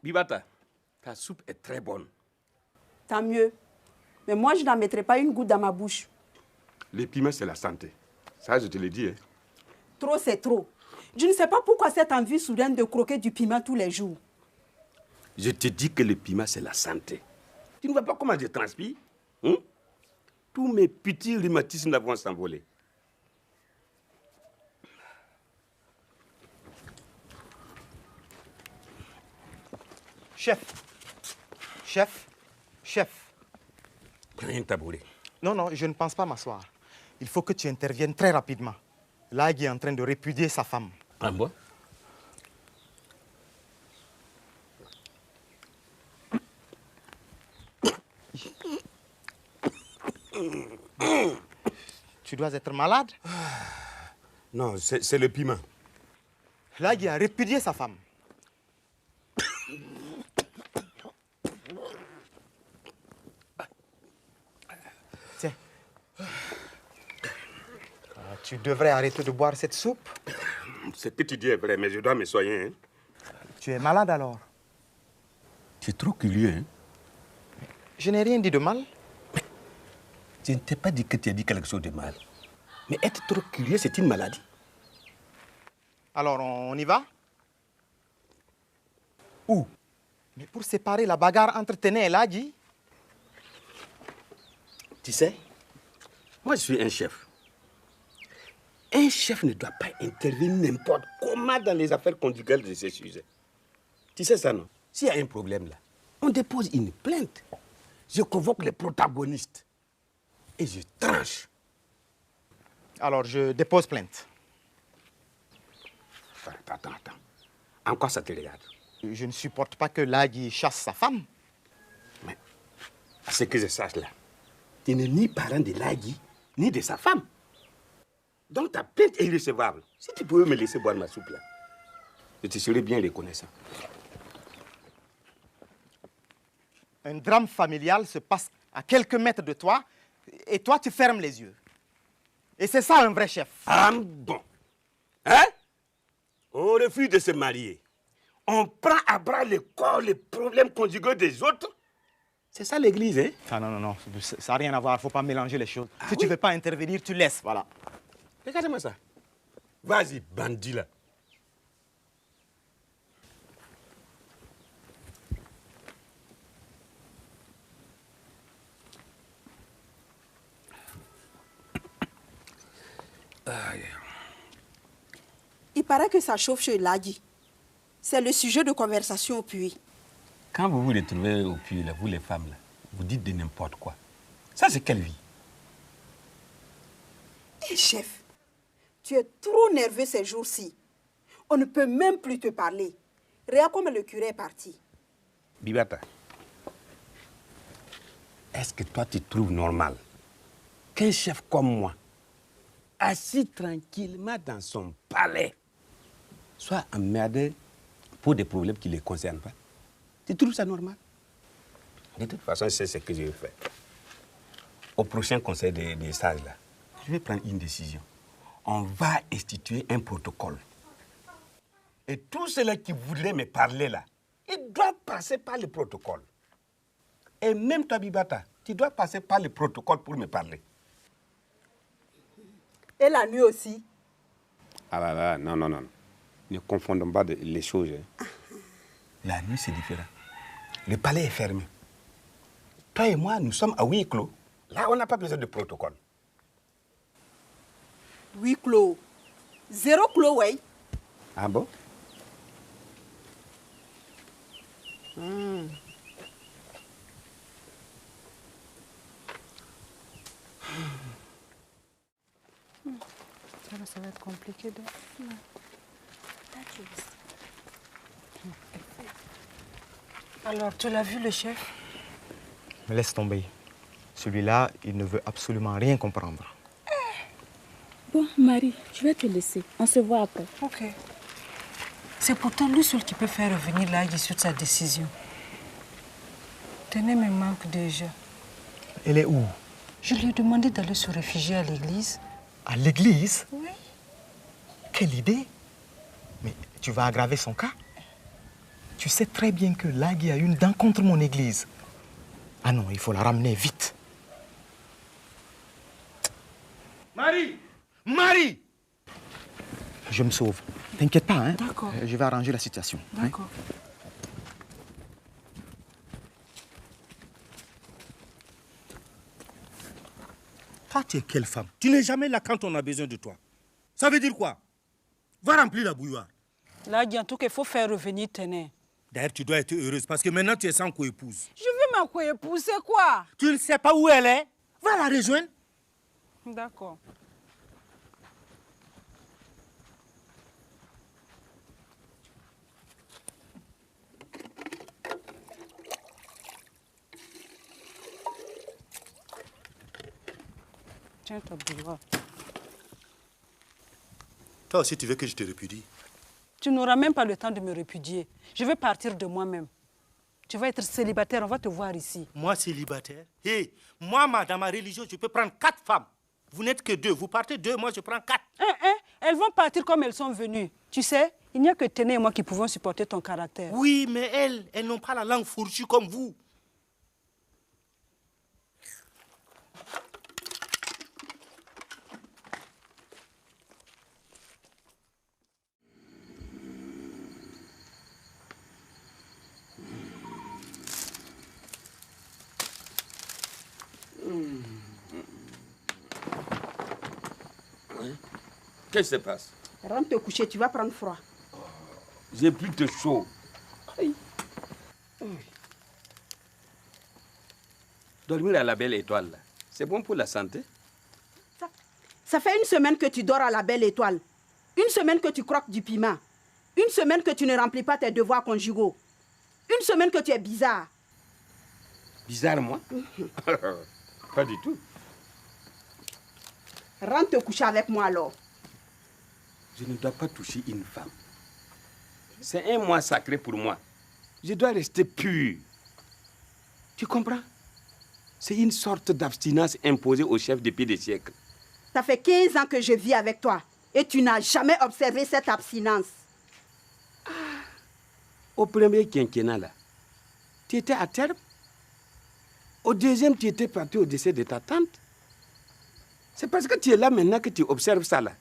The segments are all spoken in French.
Bibata, ta soupe est très bonne. Tant mieux. Mais moi, je n'en mettrai pas une goutte dans ma bouche. Les piments, c'est la santé. Ça, je te l'ai dit. Hein. Trop, c'est trop. Je ne sais pas pourquoi cette envie soudaine de croquer du piment tous les jours. Je te dis que le piment, c'est la santé. Tu ne vois pas comment je transpire? Hein? Tous mes petits rhumatismes vont s'envoler. Chef. Chef. Chef. Prends un tabouret. Non, je ne pense pas m'asseoir. Il faut que tu interviennes très rapidement. Lagui est en train de répudier sa femme. Ah bon? Tu dois être malade. Non, c'est le piment. Lagui a répudié sa femme. Tiens. Tu devrais arrêter de boire cette soupe. Ce que tu dis est vrai, mais je dois me soigner. Hein. Tu es malade alors? Tu es trop curieux. Hein? Je n'ai rien dit de mal. Je ne t'ai pas dit que tu as dit quelque chose de mal. Mais être trop curieux, c'est une maladie. Alors, on y va? Où? Mais pour séparer la bagarre entre Téné et Lagui. Tu sais, moi je suis un chef. Un chef ne doit pas intervenir n'importe comment dans les affaires conjugales de ces sujets. Tu sais ça, non? S'il y a un problème là, on dépose une plainte. Je convoque les protagonistes et je tranche. Alors, je dépose plainte. Attends. En quoi ça te regarde? Je ne supporte pas que Lagui chasse sa femme. Mais, à ce que je sache là, tu n'es ni parent de Lagui, ni de sa femme. Donc ta plainte est irrecevable. Si tu pouvais me laisser boire ma soupe là, je te serais bien reconnaissant. Un drame familial se passe à quelques mètres de toi et toi, tu fermes les yeux. Et c'est ça un vrai chef. Ah bon? Hein? On refuse de se marier. On prend à bras le corps les problèmes conjugaux des autres. C'est ça l'église, hein? Ah non, ça n'a rien à voir, il ne faut pas mélanger les choses. Si tu ne veux pas intervenir, tu laisses, voilà. Regarde-moi ça. Vas-y, bandit là. Il paraît que ça chauffe chez Lagui. C'est le sujet de conversation au puits. Quand vous vous retrouvez au puits, là, vous les femmes, là, vous dites de n'importe quoi. Ça, c'est quelle vie? Hé, chef, tu es trop nerveux ces jours-ci. On ne peut même plus te parler. Regarde comme le curé est parti. Bibata, est-ce que toi, tu trouves normal qu'un chef comme moi, assis tranquillement dans son palais, soit emmerdé pour des problèmes qui ne les concernent pas? Tu trouves ça normal? De toute façon, c'est ce que je vais faire. Au prochain conseil des sages, là, je vais prendre une décision. On va instituer un protocole. Et tous ceux-là qui voulaient me parler là, ils doivent passer par le protocole. Et même toi, Bibata, tu dois passer par le protocole pour me parler. Et la nuit aussi. Ah là, non. Ne confondons pas les choses. Hein. La nuit, c'est différent. Le palais est fermé. Toi et moi, nous sommes à huis clos. Là, on n'a pas besoin de protocole. Huis clos. 0 clos, ouais. Ah bon? Ça va être compliqué de... Alors, tu l'as vu, le chef? Mais laisse tomber. Celui-là, il ne veut absolument rien comprendre. Bon, Marie, je vais te laisser. On se voit après. Ok. C'est pourtant lui seul qui peut faire revenir Lagui sur sa décision. Tenez me manque déjà. Elle est où? Je lui ai demandé d'aller se réfugier à l'église. À l'église? Oui. Quelle idée! Mais tu vas aggraver son cas. Tu sais très bien que Lagui a une dent contre mon église. Ah non, il faut la ramener vite. Marie! Marie! Je me sauve. T'inquiète pas, hein? D'accord. Je vais arranger la situation. D'accord. Toi, tu es quelle femme? Tu n'es jamais là quand on a besoin de toi. Ça veut dire quoi? Va remplir la bouilloire. Lagui, en tout cas, il faut faire revenir Téné. D'ailleurs, tu dois être heureuse parce que maintenant, tu es sans co-épouse. Je veux ma co-épouse, c'est quoi? Tu ne sais pas où elle est? Va la rejoindre. D'accord. Tiens ta bouilloire. Toi aussi, tu veux que je te répudie? Tu n'auras même pas le temps de me répudier. Je vais partir de moi-même. Tu vas être célibataire, on va te voir ici. Moi, célibataire? Hé, moi, dans ma religion, je peux prendre 4 femmes. Vous n'êtes que 2. Vous partez 2, moi, je prends 4. Elles vont partir comme elles sont venues. Tu sais, il n'y a que Téné et moi qui pouvons supporter ton caractère. Oui, mais elles n'ont pas la langue fourchue comme vous. Qu'est-ce qui se passe? Rentre te coucher, tu vas prendre froid. J'ai plus de chaud. Aïe. Dormir à la belle étoile, là, c'est bon pour la santé? Ça fait une semaine que tu dors à la belle étoile. Une semaine que tu croques du piment. Une semaine que tu ne remplis pas tes devoirs conjugaux. Une semaine que tu es bizarre. Bizarre, moi? Pas du tout. Rentre te coucher avec moi alors. Je ne dois pas toucher une femme. C'est un mois sacré pour moi. Je dois rester pur. Tu comprends? C'est une sorte d'abstinence imposée au chef depuis des siècles. Ça fait 15 ans que je vis avec toi et tu n'as jamais observé cette abstinence. Au premier quinquennat, là, tu étais à terme. Au deuxième, tu étais parti au décès de ta tante. C'est parce que tu es là maintenant que tu observes ça, là.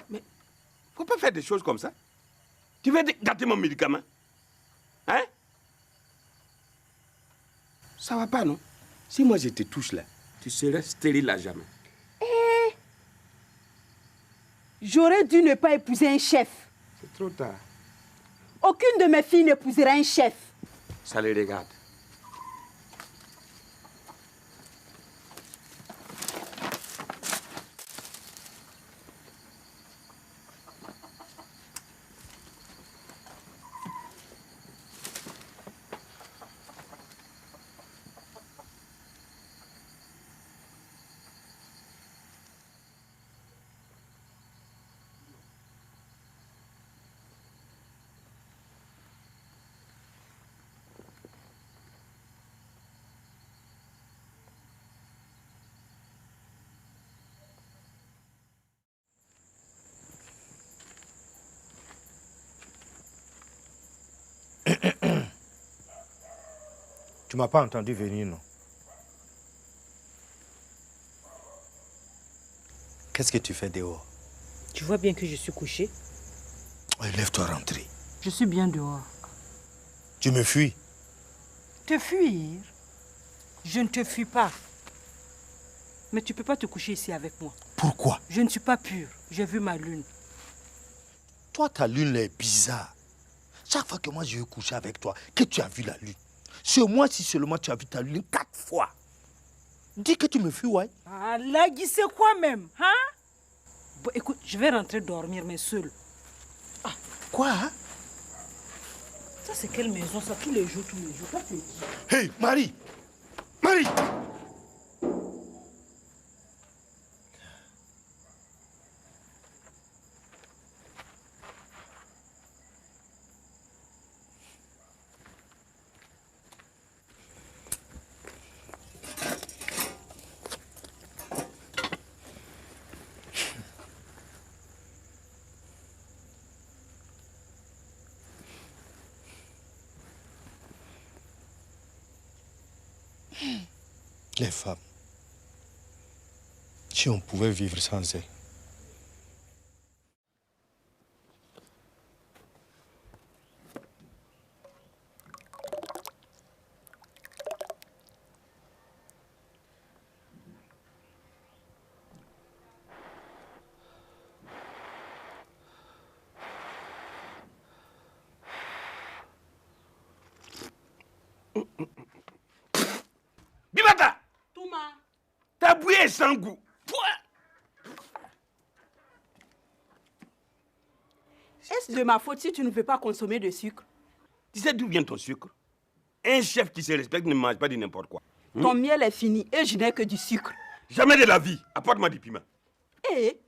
Mais faut pas faire des choses comme ça. Tu veux gâter mon médicament? Hein? Ça va pas, non? Si moi je te touche là, tu serais stérile à jamais. J'aurais dû ne pas épouser un chef. C'est trop tard. Aucune de mes filles n'épousera un chef. Ça les regarde. Tu m'as pas entendu venir, non? Qu'est-ce que tu fais dehors? Tu vois bien que je suis couché. Lève-toi, rentrer. Je suis bien dehors. Tu me fuis? Te fuir? Je ne te fuis pas. Mais tu ne peux pas te coucher ici avec moi. Pourquoi? Je ne suis pas pure. J'ai vu ma lune. Toi, ta lune est bizarre. Chaque fois que moi je veux coucher avec toi, que tu as vu la lune. Ce mois-ci seulement, tu as vu ta lune 4 fois. Dis que tu me fuis, ouais. Ah, Lagui, c'est quoi même, hein? Bon, écoute, je vais rentrer dormir, mais seule. Ah, quoi, hein? Ça, c'est quelle maison, ça, tous les jours, tous les jours. Toi, t'es qui? Hey, Marie! Marie! Les femmes, si on pouvait vivre sans elles. Bimata! Touma. Ta bouillie est sans goût. Est-ce de ma faute si tu ne veux pas consommer de sucre? Tu sais d'où vient ton sucre? Un chef qui se respecte ne mange pas de n'importe quoi. Ton miel est fini et je n'ai que du sucre. Jamais de la vie. Apporte-moi du piment. Et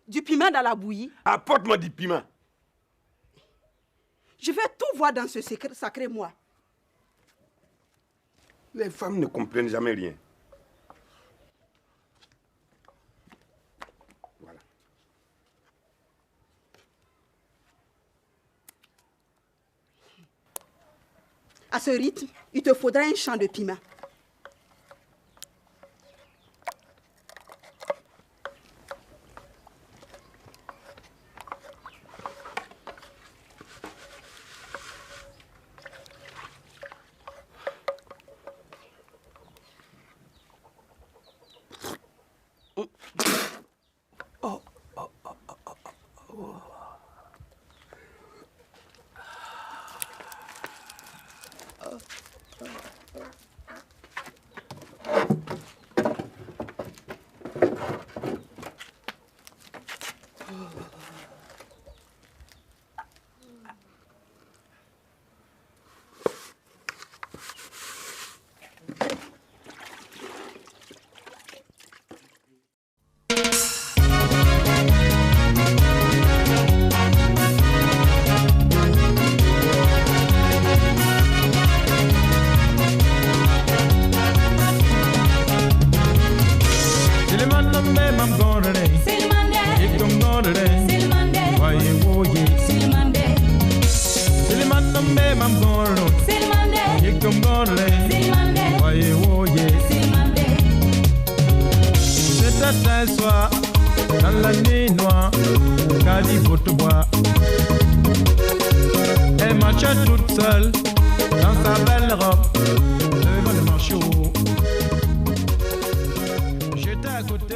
du piment dans la bouillie. Apporte-moi du piment. Je vais tout voir dans ce sacré moi. Les femmes ne comprennent jamais rien. Voilà. À ce rythme, il te faudra un champ de piment. Soir, dans la nuit noire, Calibotobois. Elle marchait toute seule dans sa belle robe, devant le manchot. J'étais à côté.